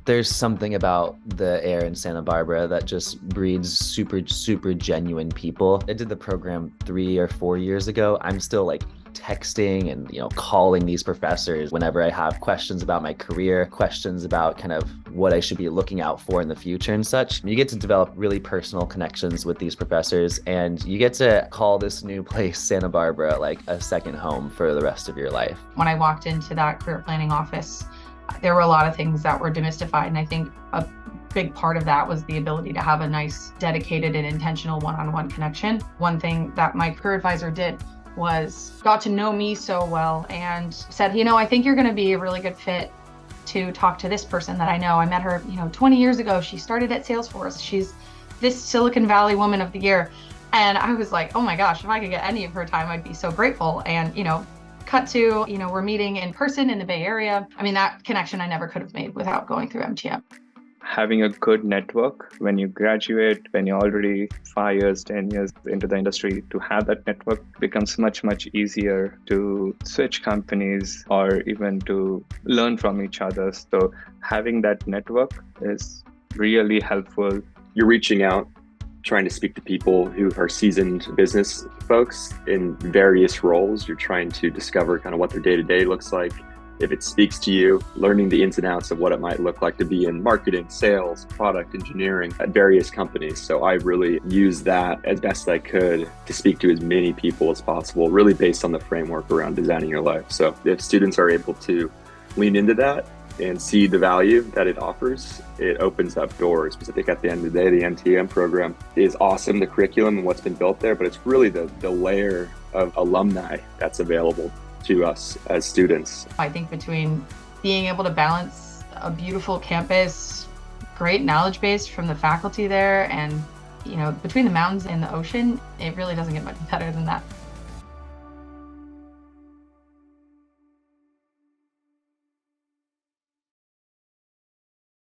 There's something about the air in Santa Barbara that just breeds super genuine people. I did the program 3 or 4 years ago. I'm still like texting and calling these professors whenever I have questions about my career, questions about kind of what I should be looking out for in the future and such. You get to develop really personal connections with these professors, and you get to call this new place, Santa Barbara, like a second home for the rest of your life. When I walked into that career planning office, there were a lot of things that were demystified, and I think a big part of that was the ability to have a nice, dedicated and intentional one-on-one connection. One thing that my career advisor did was got to know me so well and said, I think you're going to be a really good fit to talk to this person that I know. I met her, 20 years ago. She started at Salesforce. She's this Silicon Valley Woman of the Year. And I was like, oh my gosh, if I could get any of her time, I'd be so grateful. And, cut to, we're meeting in person in the Bay Area. I mean, that connection I never could have made without going through MTM. Having a good network when you graduate, when you're already 5 years, 10 years into the industry, to have that network becomes much easier to switch companies or even to learn from each other. So having that network is really helpful. You're reaching out, trying to speak to people who are seasoned business folks in various roles. You're trying to discover kind of what their day-to-day looks like. If it speaks to you, learning the ins and outs of what it might look like to be in marketing, sales, product engineering at various companies. So I really use that as best I could to speak to as many people as possible, really based on the framework around designing your life. So if students are able to lean into that and see the value that it offers, it opens up doors. Because I think at the end of the day, the MTM program is awesome, the curriculum and what's been built there, but it's really the layer of alumni that's available to us as students. I think between being able to balance a beautiful campus, great knowledge base from the faculty there, and between the mountains and the ocean, it really doesn't get much better than that.